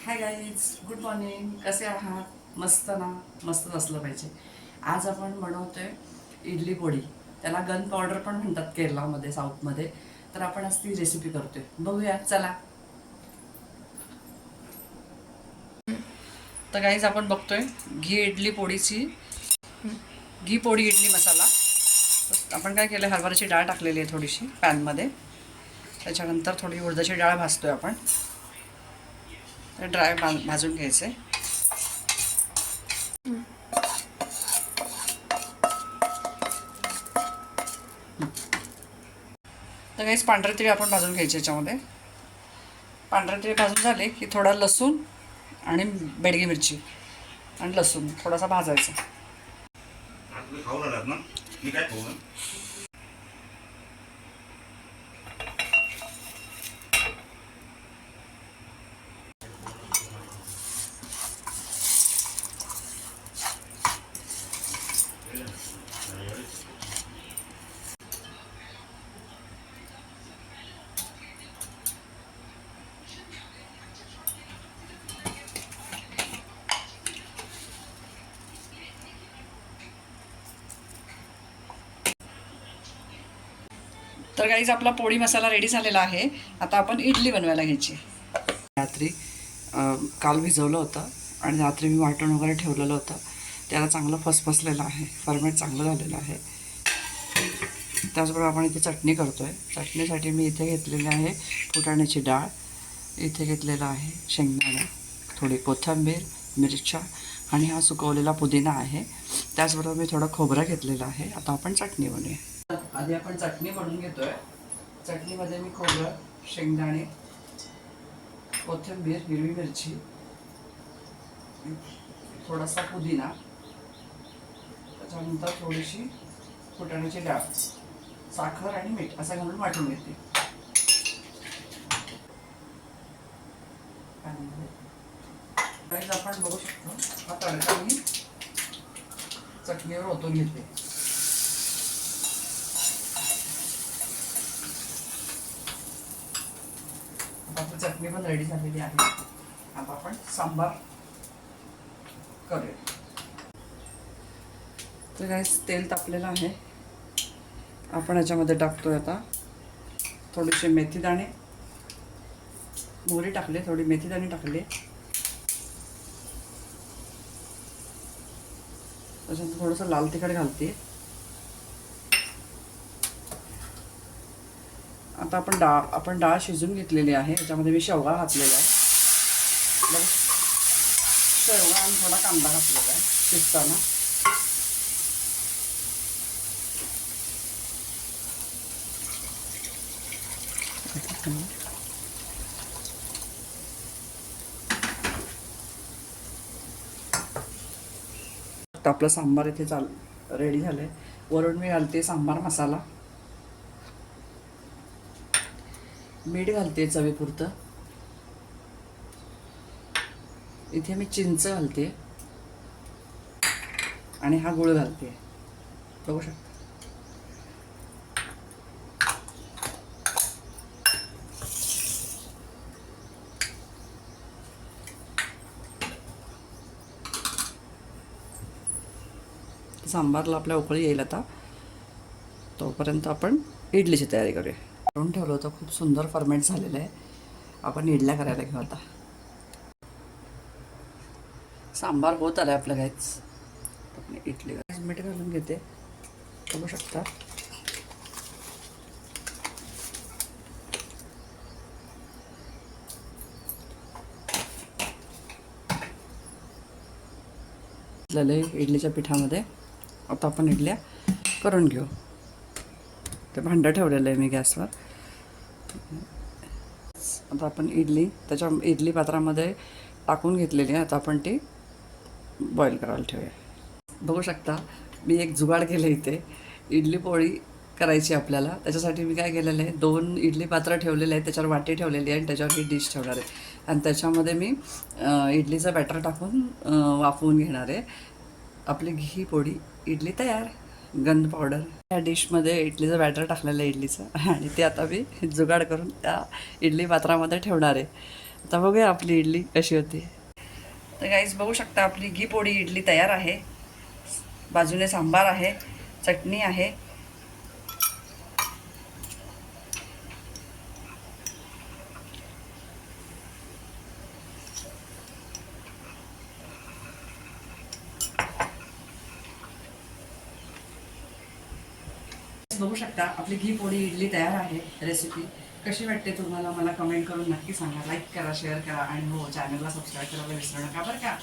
Hi guys, good morning. कसे आहात? मस्त ना? मस्तच असलं पाहिजे. आज आपण बनवतोय इडली पोळी. त्याला गन पावडर पण म्हणतात केरळामध्ये, साऊथमध्ये. तर आपण आज ती रेसिपी करतोय. बघूया, चला. तर गाईज आपण बघतोय घी इडली पोळीची, घी पोळी इडली मसाला. आपण काय केलं, हरभऱ्याची डाळ टाकलेली आहे थोडीशी पॅनमध्ये. त्याच्यानंतर थोडी उडदाची डाळ भाजतोय आपण. तर ड्राय भाजून घ्यायचं आहे. तर काहीच पांढरे तिळे आपण भाजून घ्यायचे याच्यामध्ये. पांढरे तिळे भाजून झाले की थोडा लसूण आणि बेडगी मिरची आणि लसूण थोडासा भाजायचा. तर गाईज आपला पोळी मसाला रेडी झालेला आहे. आता आपण इडली बनवायला घ्यायची. रात्री काल भिजवलं होतं आणि रात्री मी वाटण वगैरे ठेवलेलं होतं. त्याला चांगलं फसफसलेलं आहे, फर्मेट चांगलं झालेलं आहे. त्याचबरोबर आपण इथे चटणी करतो आहे. चटणीसाठी मी इथे घेतलेली आहे फुटाण्याची डाळ, इथे घेतलेला आहे शेंगदाणा, थोडी कोथिंबीर, मिरच्या आणि हा सुकवलेला पुदिना आहे. त्याचबरोबर मी थोडं खोबरं घेतलेलं आहे. आता आपण चटणी बनवूया. आधी आपण चटणी बनवून घेतोय. चटणीमध्ये मी खोबरं, शेंगदाणे, कोथिंबीर, हिरवी मिरची, थोडासा पुदिना, त्याच्यानंतर थोडीशी फुटाण्याची डाळ, साखर आणि मीठ असं घालून वाटून घेते. आपण बघू शकतो हा तडका मी चटणीवर ओतून घेते. आपली चटणी पण रेडी झालेली आहे. आता आपण सांबार करूया. तर गाईस तेल तापलेलं आहे. आपण याच्यामध्ये टाकतोय आता थोडेसे मेथीदाणे, मोहरी टाकले, थोडी मेथीदाणे टाकले, त्याच्यानंतर थोडंसं लाल तिखट घालते. आता आपण डाळ शिजून घेतलेली आहे. याच्यामध्ये मी शेवगा घातलेला आहे. शेवगा आणि थोडा कांदा घातलेला आहे शिजताना. आपलं सांबार इथे रेडी झालंय. वरून मी घालते सांबार मसाला, मीठ घालते चवीपुरतं. इथे मी चिंच घालते आणि हा गुळ घालते. बघू शकता. सांबारला आपल्या उकळी येईल आता. तोपर्यंत आपण इडलीची तयारी करूया. करून ठेवलं होतं, खूप सुंदर फर्मेंट झालेलं आहे. आपण इडल्या करायला घेऊ आता. सांबार होत आलं आहे आपलं. काहीच इडली मीठ घालून घेते. बघू शकता. इडलीच्या पिठामध्ये आता आपण इडल्या करून घेऊ. ते भांडं ठेवलेलं आहे मी गॅसवर. आता आपण इडली पात्रामध्ये टाकून घेतलेली आहे. आता आपण ती बॉईल करायला ठेवूया. बघू शकता मी एक जुगाड केलं इथे. इडली पोळी करायची आपल्याला. त्याच्यासाठी मी काय केलेलं आहे, 2 इडली पात्र ठेवलेले आहेत, त्याच्यावर वाटी ठेवलेली आहे आणि त्याच्यावर ही डिश ठेवणार आहे. आणि त्याच्यामध्ये मी इडलीचं बॅटर टाकून वाफवून घेणार आहे. आपली घी पोळी इडली तयार. गंध पावडर या डिशमध्ये इडलीचं बॅटर टाकलेलं आहे इडलीचं, आणि ते आता मी जुगाड करून त्या इडली पात्रामध्ये ठेवणार आहे. आता बघूया आपली इडली कशी होती. तर गाईज बघू शकता आपली घी पोळी इडली तयार आहे. बाजूने सांबार आहे, चटणी आहे. बघू शकता आपली घी पोळी इडली तयार आहे. रेसिपी कशी वाटते तुम्हाला मला कमेंट करून नक्की सांगा. लाईक करा, शेअर करा आणि हो चॅनलला सबस्क्राईब करायला विसरू नका बरं का.